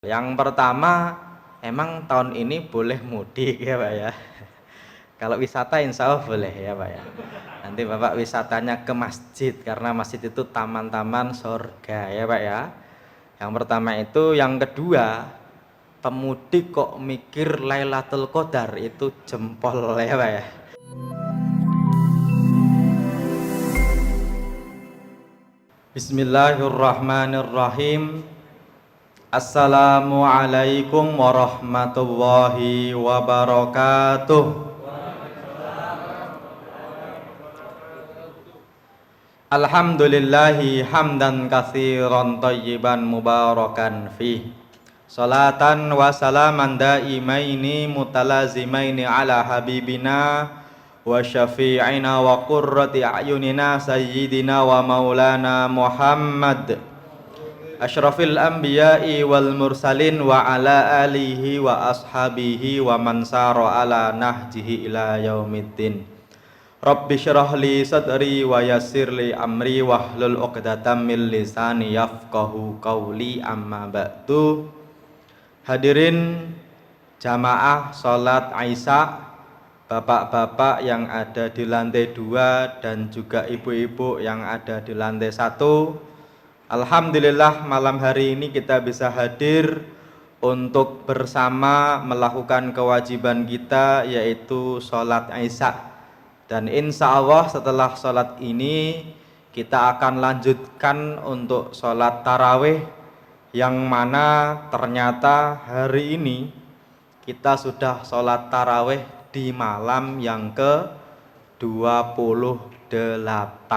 Yang pertama, emang tahun ini boleh mudik ya Pak ya. Kalau wisata insya Allah boleh ya Pak ya. Nanti Bapak wisatanya ke masjid, karena masjid itu taman-taman surga ya Pak ya. Yang pertama itu. Yang kedua, pemudik kok mikir Lailatul Qadar, itu jempol ya Pak ya. Bismillahirrahmanirrahim. Assalamualaikum warahmatullahi wabarakatuh. Alhamdulillahi hamdan katsiran thayyiban mubarakan fih. Salatan wa salaman daimaini mutalazimaini ala habibina wa syafi'ina wa qurrati a'yunina sayyidina wa maulana Muhammad asyrafil anbiya'i wal mursalin wa ala alihi wa ashabihi wa man sara ala nahjihi ila yaumiddin. Rabbi syrah li sadri wa yassir li amri wahlul 'uqdatam min lisani yafqahu qawli, amma ba'du. Hadirin jamaah salat Isya, bapak-bapak yang ada di lantai 2 dan juga ibu-ibu yang ada di lantai 1. Alhamdulillah malam hari ini kita bisa hadir untuk bersama melakukan kewajiban kita, yaitu sholat Isya. Dan insya Allah setelah sholat ini kita akan lanjutkan untuk sholat tarawih, yang mana ternyata hari ini kita sudah sholat tarawih di malam yang ke-28.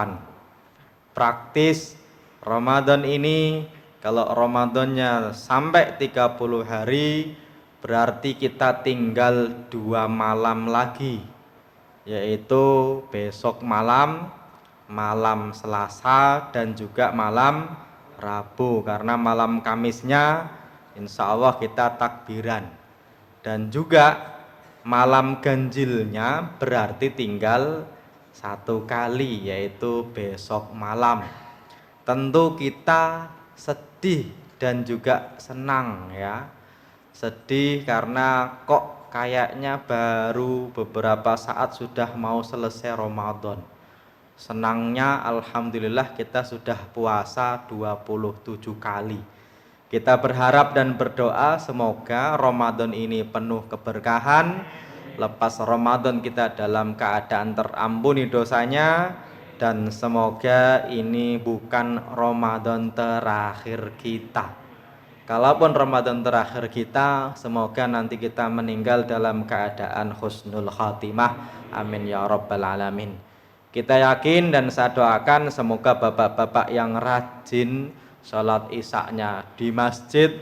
Praktis Ramadan ini, kalau Ramadannya sampai 30 hari, berarti kita tinggal 2 malam lagi, yaitu besok malam, malam Selasa, dan juga malam Rabu. Karena malam Kamisnya insya Allah kita takbiran. Dan juga malam ganjilnya berarti tinggal 1 kali, yaitu besok malam. Tentu kita sedih dan juga senang ya. Sedih karena kok kayaknya baru beberapa saat sudah mau selesai Ramadan. Senangnya alhamdulillah kita sudah puasa 27 kali. Kita berharap dan berdoa semoga Ramadan ini penuh keberkahan. Lepas Ramadan kita dalam keadaan terampuni dosanya, dan semoga ini bukan Ramadan terakhir kita. Kalaupun Ramadan terakhir kita, semoga nanti kita meninggal dalam keadaan husnul khatimah. Amin ya rabbal alamin. Kita yakin dan saya doakan semoga bapak-bapak yang rajin sholat Isya-nya di masjid,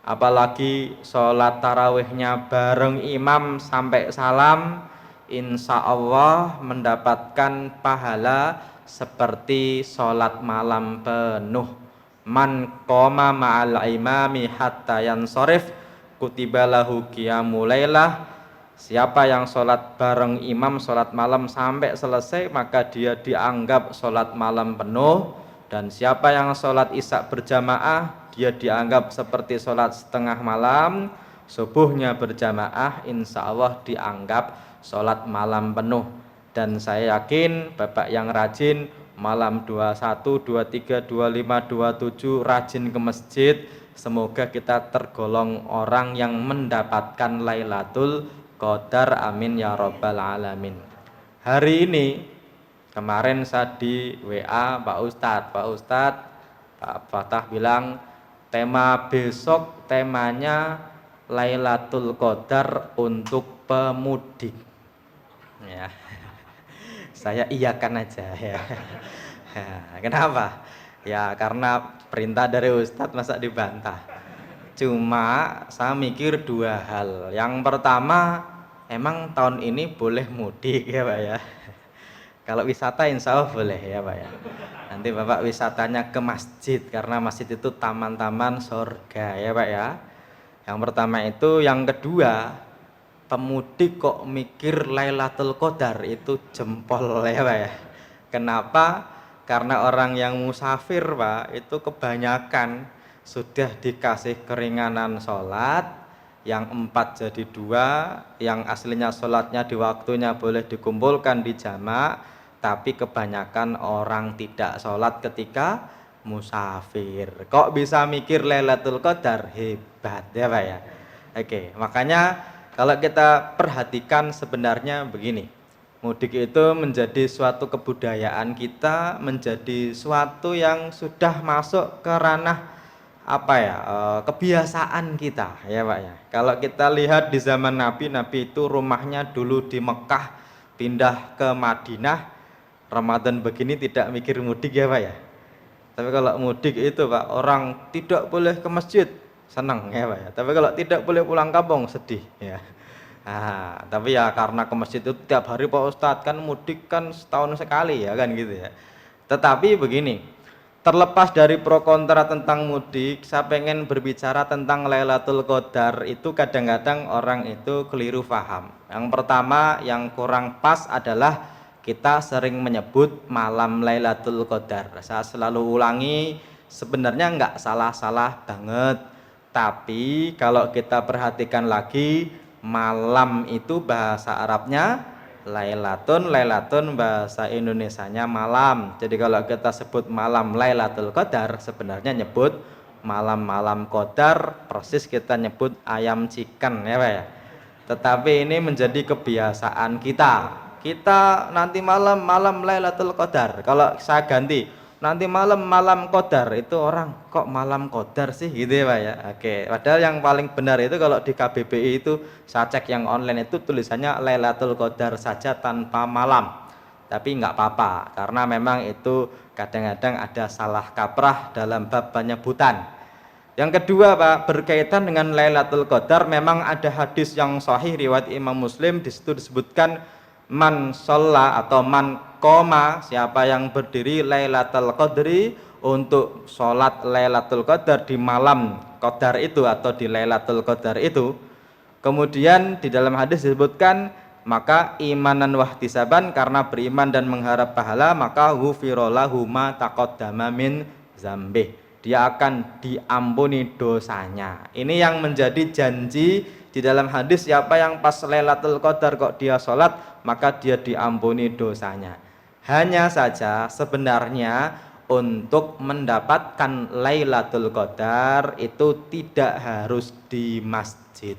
apalagi sholat tarawihnya bareng imam sampai salam, insya Allah mendapatkan pahala seperti sholat malam penuh. Man qoma ma'al imami hatta yansorif kutiba lahu qiyamul lailah. Siapa yang sholat bareng imam, sholat malam sampai selesai, maka dia dianggap sholat malam penuh. Dan siapa yang sholat Isya berjamaah, dia dianggap seperti sholat setengah malam. Subuhnya berjamaah, insya Allah dianggap sholat malam penuh. Dan saya yakin bapak yang rajin malam 21, 23, 25, 27 rajin ke masjid, semoga kita tergolong orang yang mendapatkan Lailatul Qadar. Amin ya rabbal alamin. Hari ini, kemarin saya di WA Pak Ustadz Pak Fatah bilang tema besok temanya Lailatul Qadar untuk pemudik ya. Saya iyakan aja ya. Kenapa? Ya karena perintah dari Ustadz, masa dibantah. Cuma saya mikir 2 hal. Yang pertama, emang tahun ini boleh mudik ya Pak ya. Kalau wisata insya Allah boleh ya Pak ya. Nanti Bapak wisatanya ke masjid, karena masjid itu taman-taman surga ya Pak ya. Yang pertama itu. Yang kedua, pemudik kok mikir Lailatul Qadar, itu jempol ya Pak ya. Kenapa? Karena orang yang musafir Pak, itu kebanyakan sudah dikasih keringanan sholat, yang 4 jadi 2, yang aslinya sholatnya di waktunya boleh dikumpulkan di jamak, tapi kebanyakan orang tidak sholat ketika musafir. Kok bisa mikir Lailatul Qadar? Hebat ya Pak ya. Oke, makanya kalau kita perhatikan sebenarnya begini, mudik itu menjadi suatu kebudayaan kita, menjadi suatu yang sudah masuk ke ranah apa ya, kebiasaan kita ya Pak ya. Kalau kita lihat di zaman Nabi, Nabi itu rumahnya dulu di Mekah, pindah ke Madinah, Ramadan begini tidak mikir mudik ya Pak ya. Tapi kalau mudik itu Pak, orang tidak boleh ke masjid, senang ya Pak ya. Tapi kalau tidak boleh pulang kampung, sedih ya. Nah, tapi ya karena ke masjid itu tiap hari Pak Ustadz, kan mudik kan setahun sekali ya kan gitu ya. Tetapi begini, terlepas dari pro kontra tentang mudik, saya pengen berbicara tentang Lailatul Qadar. Itu kadang-kadang orang itu keliru paham. Yang pertama yang kurang pas adalah kita sering menyebut malam Lailatul Qadar. Saya selalu ulangi, sebenarnya nggak salah-salah banget. Tapi kalau kita perhatikan lagi, malam itu bahasa Arabnya Lailatun, Lailatun bahasa Indonesianya malam. Jadi kalau kita sebut malam Lailatul Qadar, sebenarnya nyebut malam-malam Qadar, persis kita nyebut ayam chicken ya Pak ya. Tetapi ini menjadi kebiasaan kita. Kita nanti malam Lailatul Qadar. Kalau saya ganti nanti malam Qadar, itu orang kok malam Qadar sih gitu ya Pak ya. Oke, padahal yang paling benar itu kalau di KBBI itu saya cek yang online itu tulisannya Lailatul Qadar saja tanpa malam. Tapi nggak apa-apa karena memang itu kadang-kadang ada salah kaprah dalam bab penyebutan. Yang kedua Pak, berkaitan dengan Lailatul Qadar, memang ada hadis yang sahih riwayat Imam Muslim, di situ disebutkan man sholla atau man koma, siapa yang berdiri Lailatul Qadri, untuk sholat Lailatul Qadar di malam Qadar itu atau di Lailatul Qadar itu. Kemudian di dalam hadis disebutkan, maka imanan wahtisaban, karena beriman dan mengharap pahala, maka ghufirallahu ma taqaddama min zambih, dia akan diampuni dosanya. Ini yang menjadi janji di dalam hadis, siapa yang pas Lailatul Qadar kok dia sholat, maka dia diampuni dosanya. Hanya saja sebenarnya untuk mendapatkan Lailatul Qadar itu tidak harus di masjid.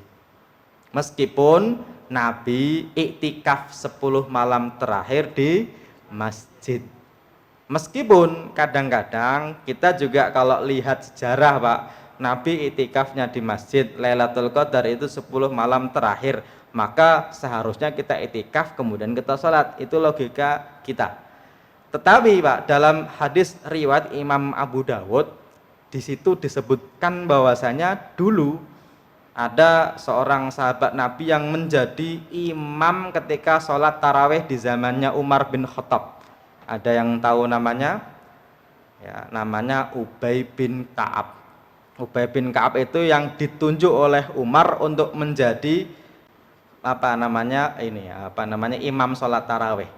Meskipun Nabi iktikaf 10 malam terakhir di masjid. Meskipun kadang-kadang kita juga kalau lihat sejarah Pak, Nabi iktikafnya di masjid, Lailatul Qadar itu 10 malam terakhir, maka seharusnya kita iktikaf kemudian kita sholat. Itu logika kita. Tetapi Pak, dalam hadis riwayat Imam Abu Dawud, di situ disebutkan bahwasanya dulu ada seorang sahabat Nabi yang menjadi imam ketika sholat taraweh di zamannya Umar bin Khattab. Ada yang tahu namanya? Ya, namanya Ubay bin Ka'ab. Ubay bin Ka'ab itu yang ditunjuk oleh Umar untuk menjadi imam sholat taraweh.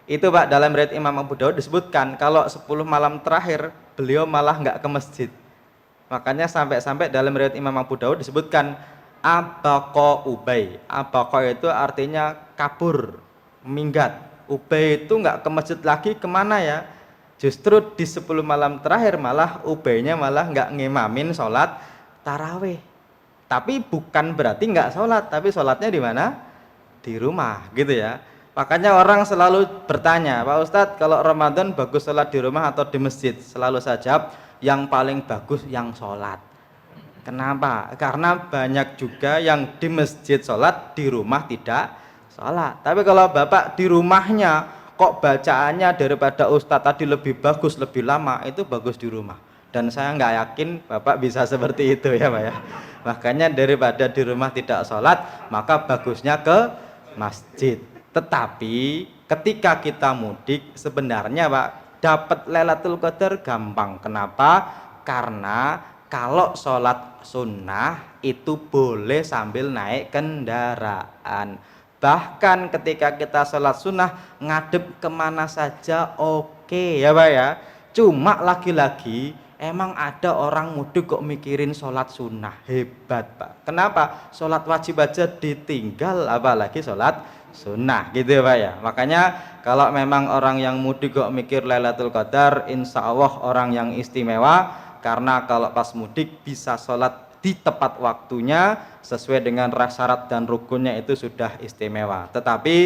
Itu Pak, dalam riwayat Imam Abu Dawud disebutkan kalau 10 malam terakhir beliau malah nggak ke masjid. Makanya sampai-sampai dalam riwayat Imam Abu Dawud disebutkan abaqo Ubay. Abaqo itu artinya kabur, minggat. Ubay itu nggak ke masjid lagi, kemana ya? Justru di 10 malam terakhir malah Ubaynya malah nggak ngimamin sholat taraweh. Tapi bukan berarti nggak sholat, tapi sholatnya di mana? Di rumah gitu ya. Makanya orang selalu bertanya, Pak Ustadz, kalau Ramadan bagus sholat di rumah atau di masjid? Selalu saya jawab, yang paling bagus yang sholat. Kenapa? Karena banyak juga yang di masjid sholat, di rumah tidak sholat. Tapi kalau Bapak di rumahnya kok bacaannya daripada Ustadz tadi lebih bagus, lebih lama, itu bagus di rumah. Dan saya nggak yakin Bapak bisa seperti itu ya Pak ya. Makanya daripada di rumah tidak sholat, maka bagusnya ke masjid. Tetapi ketika kita mudik sebenarnya Pak, dapat Lailatul Qadar gampang. Kenapa? Karena kalau sholat sunnah itu boleh sambil naik kendaraan. Bahkan ketika kita sholat sunnah ngadep kemana saja oke ya Pak ya. Cuma lagi-lagi Emang ada orang mudik kok mikirin sholat sunnah? Hebat Pak. Kenapa? Sholat wajib aja ditinggal, apalagi sholat sunnah gitu ya Pak ya. Makanya kalau memang orang yang mudik kok mikir Lailatul Qadar, insya Allah orang yang istimewa, karena kalau pas mudik bisa sholat di tepat waktunya sesuai dengan syarat dan rukunnya, itu sudah istimewa. Tetapi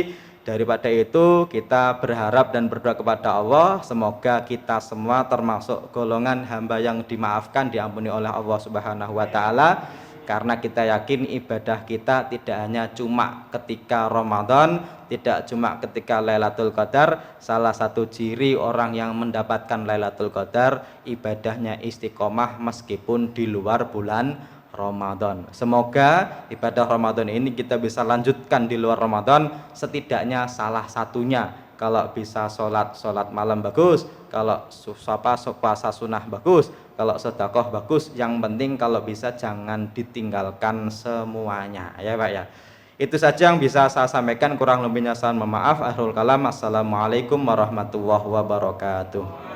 daripada itu kita berharap dan berdoa kepada Allah, semoga kita semua termasuk golongan hamba yang dimaafkan, diampuni oleh Allah Subhanahu wa taala, karena kita yakin ibadah kita tidak hanya cuma ketika Ramadan, tidak cuma ketika Lailatul Qadar. Salah satu ciri orang yang mendapatkan Lailatul Qadar, ibadahnya istiqomah meskipun di luar bulan Ramadan. Semoga ibadah Ramadan ini kita bisa lanjutkan di luar Ramadan, setidaknya salah satunya. Kalau bisa sholat malam bagus, kalau puasa sunnah bagus, kalau sedekah bagus. Yang penting kalau bisa jangan ditinggalkan semuanya ya Pak ya. Itu saja yang bisa saya sampaikan, kurang lebihnya saya mohon maaf. Akhirul kalam, assalamualaikum warahmatullahi wabarakatuh.